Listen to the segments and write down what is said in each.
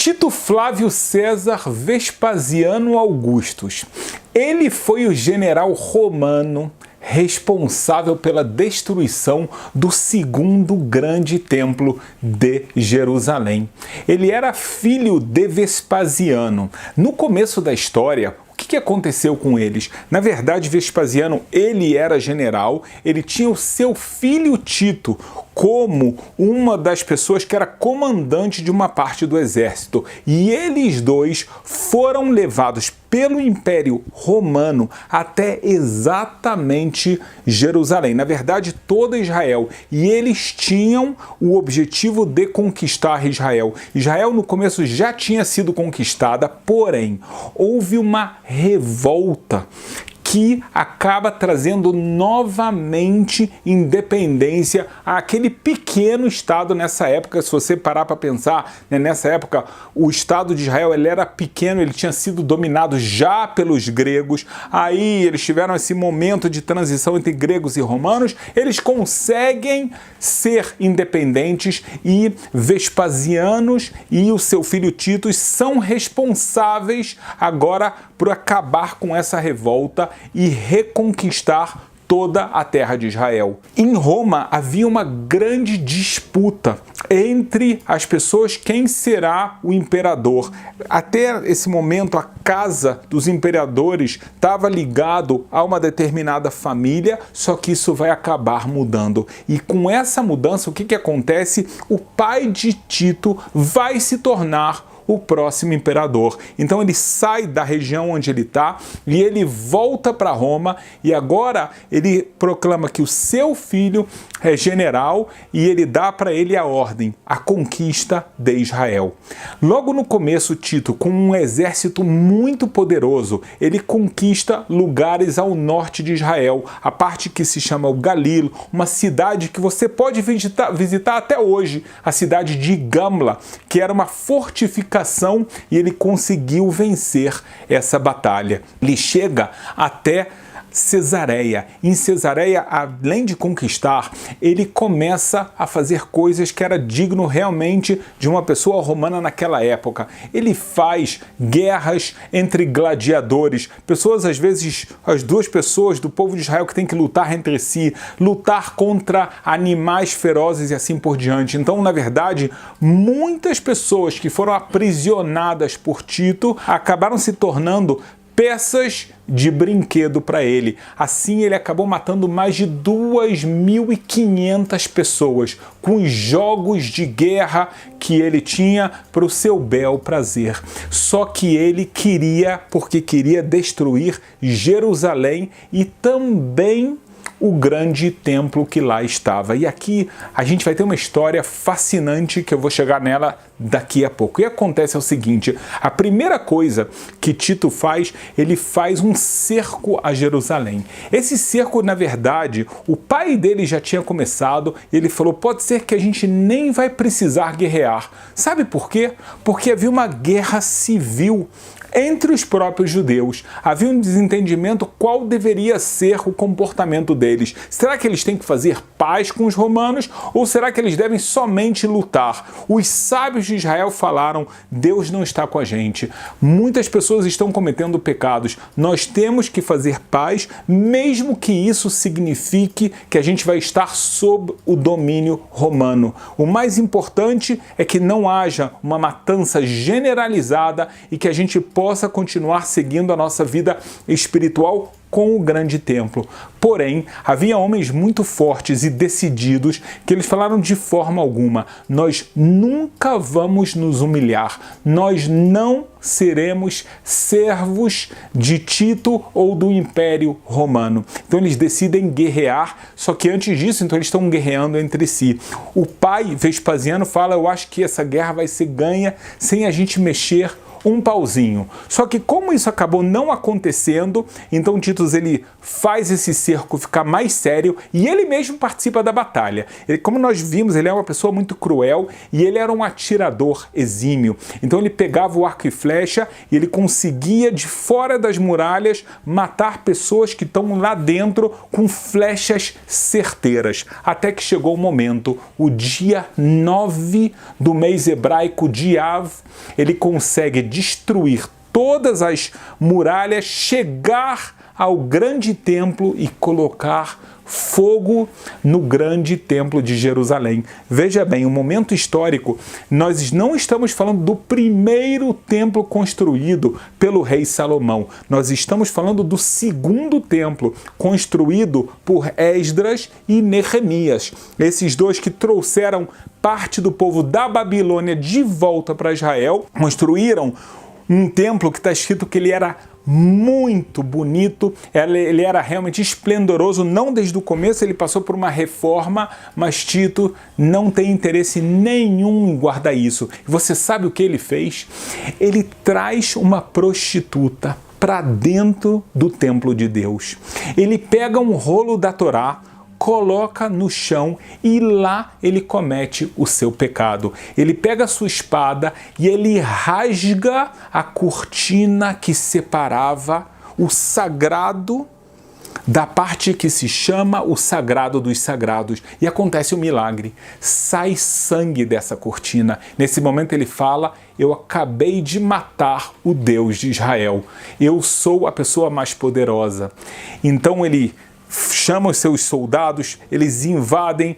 Tito Flávio César Vespasiano Augustus. Ele foi o general romano responsável pela destruição do segundo grande templo de Jerusalém. Ele era filho de Vespasiano. No começo da história, o que aconteceu com eles? Na verdade, Vespasiano, ele era general, ele tinha o seu filho Tito como uma das pessoas que era comandante de uma parte do exército. E eles dois foram levados pelo Império Romano até exatamente Jerusalém. Na verdade, toda Israel. E eles tinham o objetivo de conquistar Israel. Israel, no começo, já tinha sido conquistada, porém, houve uma revolta que acaba trazendo novamente independência àquele pequeno estado nessa época. Se você parar para pensar, né, nessa época o Estado de Israel ele era pequeno, ele tinha sido dominado já pelos gregos, aí eles tiveram esse momento de transição entre gregos e romanos, eles conseguem ser independentes e Vespasianos e o seu filho Tito são responsáveis agora por acabar com essa revolta e reconquistar toda a terra de Israel. Em Roma havia uma grande disputa entre as pessoas quem será o imperador. Até esse momento a casa dos imperadores estava ligado a uma determinada família, só que isso vai acabar mudando. E com essa mudança, o que acontece? O pai de Tito vai se tornar o próximo imperador. Então ele sai da região onde ele está e ele volta para Roma e agora ele proclama que o seu filho é general e ele dá para ele a ordem, a conquista de Israel. Logo no começo, Tito, com um exército muito poderoso, ele conquista lugares ao norte de Israel, a parte que se chama o Galilo, uma cidade que você pode visitar até hoje, a cidade de Gamla, que era uma fortificação e ele conseguiu vencer essa batalha. Ele chega até Cesareia. Em Cesareia, além de conquistar, ele começa a fazer coisas que era digno realmente de uma pessoa romana naquela época. Ele faz guerras entre gladiadores, pessoas, às vezes, as duas pessoas do povo de Israel que tem que lutar entre si, lutar contra animais ferozes e assim por diante. Então, na verdade, muitas pessoas que foram aprisionadas por Tito acabaram se tornando peças de brinquedo para ele. Assim, ele acabou matando mais de 2.500 pessoas com os jogos de guerra que ele tinha para o seu bel prazer. Só que ele queria, porque queria destruir Jerusalém e também o grande templo que lá estava. E aqui a gente vai ter uma história fascinante que eu vou chegar nela daqui a pouco. E acontece o seguinte, a primeira coisa que Tito faz, ele faz um cerco a Jerusalém. Esse cerco, na verdade, o pai dele já tinha começado, ele falou, pode ser que a gente nem vai precisar guerrear. Sabe por quê? Porque havia uma guerra civil entre os próprios judeus. Havia um desentendimento qual deveria ser o comportamento deles. Será que eles têm que fazer paz com os romanos ou será que eles devem somente lutar? Os sábios de Israel falaram, Deus não está com a gente. Muitas pessoas estão cometendo pecados. Nós temos que fazer paz, mesmo que isso signifique que a gente vai estar sob o domínio romano. O mais importante é que não haja uma matança generalizada e que a gente possa continuar seguindo a nossa vida espiritual com o grande templo. Porém, havia homens muito fortes e decididos que eles falaram de forma alguma, nós nunca vamos nos humilhar, nós não seremos servos de Tito ou do Império Romano. Então eles decidem guerrear, só que antes disso, então eles estão guerreando entre si. O pai Vespasiano fala, eu acho que essa guerra vai ser ganha sem a gente mexer um pauzinho. Só que como isso acabou não acontecendo, então Tito ele faz esse cerco ficar mais sério e ele mesmo participa da batalha. Ele, como nós vimos, ele é uma pessoa muito cruel e ele era um atirador exímio. Então ele pegava o arco e flecha e ele conseguia de fora das muralhas matar pessoas que estão lá dentro com flechas certeiras. Até que chegou o momento, o dia 9 do mês hebraico de Av, ele consegue destruir todas as muralhas, chegar ao grande templo e colocar fogo no grande templo de Jerusalém. Veja bem, um momento histórico, nós não estamos falando do primeiro templo construído pelo rei Salomão, nós estamos falando do segundo templo, construído por Esdras e Neemias, esses dois que trouxeram parte do povo da Babilônia de volta para Israel, construíram um templo que está escrito que ele era muito bonito, ele era realmente esplendoroso, não desde o começo, ele passou por uma reforma, mas Tito não tem interesse nenhum em guardar isso. E você sabe o que ele fez? Ele traz uma prostituta para dentro do templo de Deus. Ele pega um rolo da Torá, coloca no chão e lá ele comete o seu pecado. Ele pega a sua espada e ele rasga a cortina que separava o sagrado da parte que se chama o sagrado dos sagrados. E acontece um milagre. Sai sangue dessa cortina. Nesse momento ele fala: eu acabei de matar o Deus de Israel. Eu sou a pessoa mais poderosa. Então ele chama os seus soldados, eles invadem,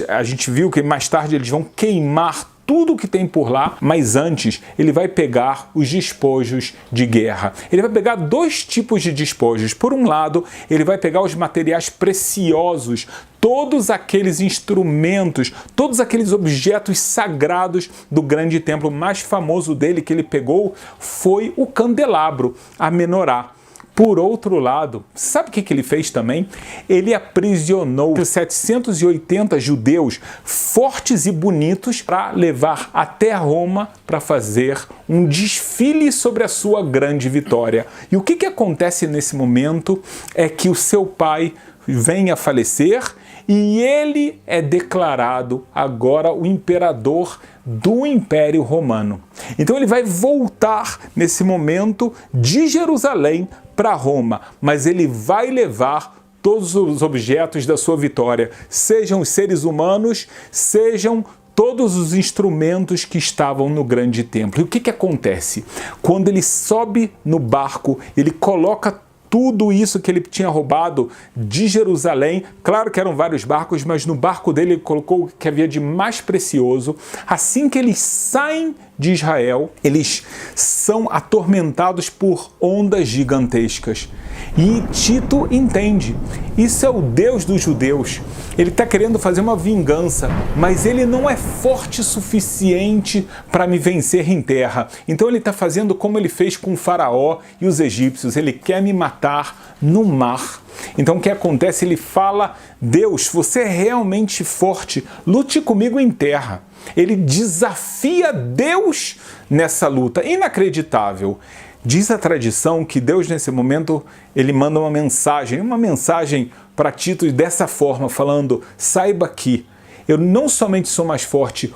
a gente viu que mais tarde eles vão queimar tudo que tem por lá, mas antes ele vai pegar os despojos de guerra. Ele vai pegar dois tipos de despojos. Por um lado, ele vai pegar os materiais preciosos, todos aqueles instrumentos, todos aqueles objetos sagrados do grande templo. O mais famoso dele que ele pegou foi o candelabro, a menorá. Por outro lado, sabe o que ele fez também? Ele aprisionou 780 judeus fortes e bonitos para levar até Roma para fazer um desfile sobre a sua grande vitória. E o que acontece nesse momento é que o seu pai vem a falecer e ele é declarado agora o imperador do Império Romano. Então ele vai voltar nesse momento de Jerusalém para Roma, mas ele vai levar todos os objetos da sua vitória, sejam os seres humanos, sejam todos os instrumentos que estavam no grande templo. E o que acontece? Quando ele sobe no barco, ele coloca tudo isso que ele tinha roubado de Jerusalém, claro que eram vários barcos, mas no barco dele ele colocou o que havia de mais precioso. Assim que eles saem de Israel, eles são atormentados por ondas gigantescas. E Tito entende, isso é o Deus dos judeus. Ele está querendo fazer uma vingança, mas ele não é forte o suficiente para me vencer em terra. Então ele está fazendo como ele fez com o faraó e os egípcios, ele quer me matar no mar. Então o que acontece? Ele fala: Deus, você é realmente forte, lute comigo em terra. Ele desafia Deus nessa luta, inacreditável. Diz a tradição que Deus, nesse momento, ele manda uma mensagem para Tito dessa forma, falando: saiba que eu não somente sou mais forte,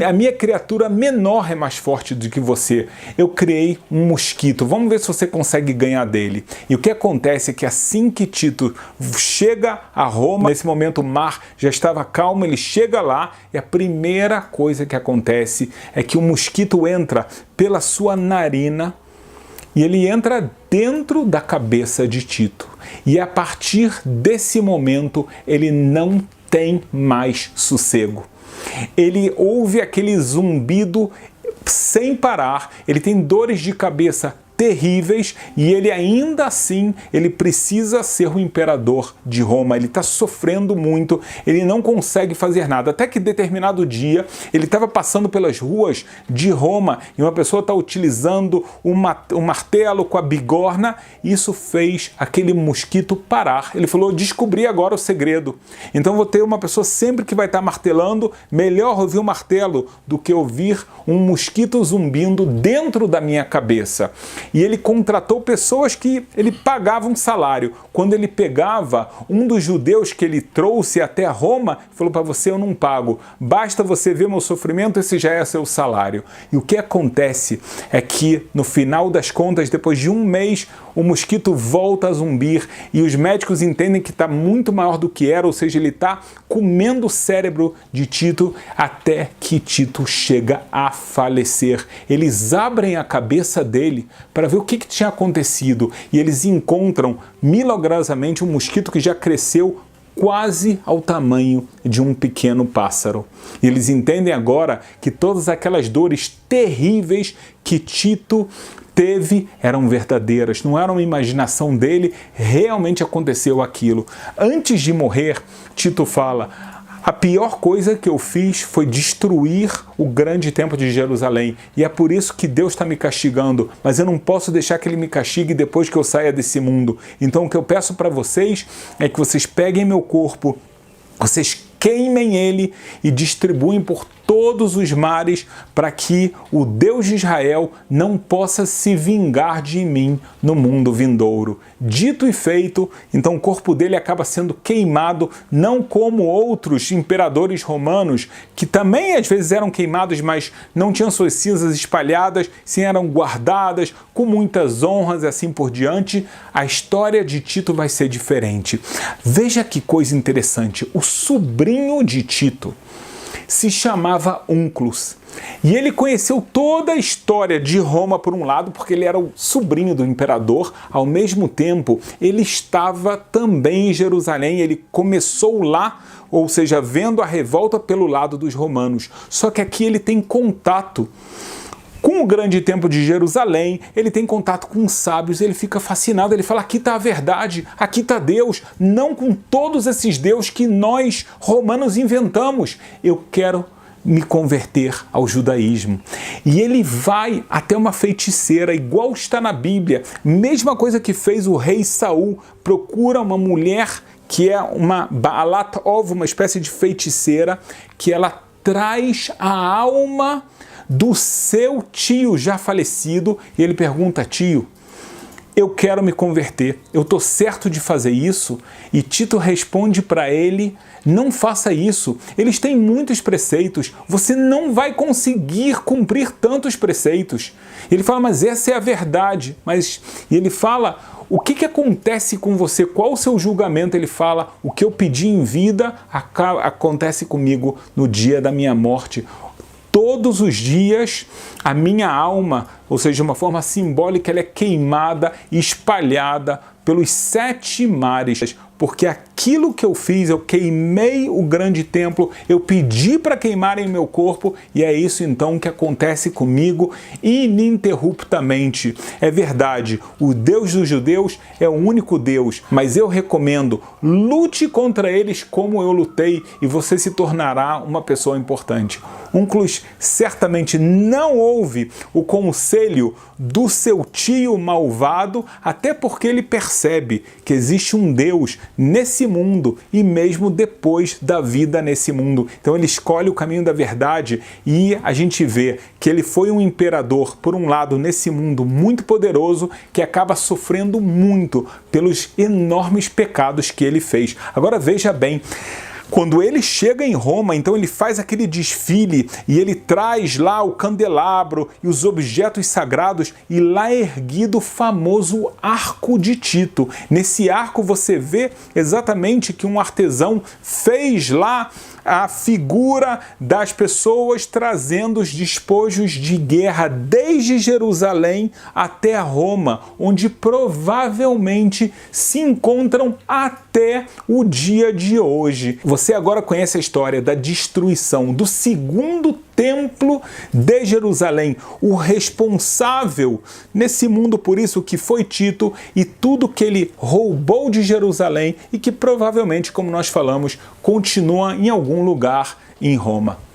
a minha criatura menor é mais forte do que você. Eu criei um mosquito, vamos ver se você consegue ganhar dele. E o que acontece é que assim que Tito chega a Roma, nesse momento o mar já estava calmo, ele chega lá e a primeira coisa que acontece é que o mosquito entra pela sua narina e ele entra dentro da cabeça de Tito. E a partir desse momento ele não tem mais sossego. Ele ouve aquele zumbido sem parar, ele tem dores de cabeça terríveis e ele ainda assim, ele precisa ser o imperador de Roma. Ele está sofrendo muito, ele não consegue fazer nada. Até que determinado dia, ele estava passando pelas ruas de Roma e uma pessoa está utilizando um martelo com a bigorna. Isso fez aquele mosquito parar. Ele falou, descobri agora o segredo. Então vou ter uma pessoa sempre que vai estar martelando, melhor ouvir o martelo do que ouvir um mosquito zumbindo dentro da minha cabeça. E ele contratou pessoas que ele pagava um salário. Quando ele pegava um dos judeus que ele trouxe até Roma, falou para você, eu não pago. Basta você ver meu sofrimento, esse já é seu salário. E o que acontece é que, no final das contas, depois de um mês, o mosquito volta a zumbir e os médicos entendem que está muito maior do que era, ou seja, ele está comendo o cérebro de Tito até que Tito chega a falecer. Eles abrem a cabeça dele para ver o que tinha acontecido e eles encontram milagrosamente um mosquito que já cresceu quase ao tamanho de um pequeno pássaro. E eles entendem agora que todas aquelas dores terríveis que Tito teve eram verdadeiras, não era uma imaginação dele, realmente aconteceu aquilo. Antes de morrer, Tito fala, a pior coisa que eu fiz foi destruir o grande templo de Jerusalém. E é por isso que Deus está me castigando. Mas eu não posso deixar que Ele me castigue depois que eu saia desse mundo. Então o que eu peço para vocês é que vocês peguem meu corpo, vocês queimem ele e distribuem por todos os mares para que o Deus de Israel não possa se vingar de mim no mundo vindouro. Dito e feito, então o corpo dele acaba sendo queimado, não como outros imperadores romanos, que também às vezes eram queimados, mas não tinham suas cinzas espalhadas, sim eram guardadas com muitas honras e assim por diante. A história de Tito vai ser diferente. Veja que coisa interessante, o sobrinho de Tito se chamava Unclus. E ele conheceu toda a história de Roma por um lado, porque ele era o sobrinho do imperador, ao mesmo tempo ele estava também em Jerusalém, ele começou lá, ou seja, vendo a revolta pelo lado dos romanos. Só que aqui ele tem contato com o grande templo de Jerusalém, ele tem contato com os sábios, ele fica fascinado, ele fala, aqui está a verdade, aqui está Deus, não com todos esses deuses que nós, romanos, inventamos. Eu quero me converter ao judaísmo. E ele vai até uma feiticeira, igual está na Bíblia, mesma coisa que fez o rei Saul, procura uma mulher que é uma Baalat Ov, uma espécie de feiticeira, que ela traz a alma do seu tio já falecido, e ele pergunta, tio, eu quero me converter, eu estou certo de fazer isso? E Tito responde para ele, não faça isso, eles têm muitos preceitos, você não vai conseguir cumprir tantos preceitos. Ele fala, mas essa é a verdade. E ele fala, o que acontece com você? Qual o seu julgamento? Ele fala, o que eu pedi em vida acontece comigo no dia da minha morte. Todos os dias a minha alma, ou seja, de uma forma simbólica, ela é queimada e espalhada pelos 7 mares, porque aquilo que eu fiz, eu queimei o grande templo, eu pedi para queimarem meu corpo, e é isso então que acontece comigo ininterruptamente. É verdade, o Deus dos judeus é o único Deus, mas eu recomendo, lute contra eles como eu lutei, e você se tornará uma pessoa importante. Unclus certamente não ouve o conselho do seu tio malvado, até porque ele percebe que existe um Deus nesse mundo e mesmo depois da vida nesse mundo. Então ele escolhe o caminho da verdade e a gente vê que ele foi um imperador, por um lado, nesse mundo muito poderoso, que acaba sofrendo muito pelos enormes pecados que ele fez. Agora veja bem, quando ele chega em Roma, então ele faz aquele desfile e ele traz lá o candelabro e os objetos sagrados, e lá é erguido o famoso Arco de Tito. Nesse arco você vê exatamente que um artesão fez lá a figura das pessoas trazendo os despojos de guerra desde Jerusalém até Roma, onde provavelmente se encontram até o dia de hoje. Você agora conhece a história da destruição do segundo Templo de Jerusalém, o responsável nesse mundo por isso que foi Tito e tudo que ele roubou de Jerusalém e que provavelmente, como nós falamos, continua em algum lugar em Roma.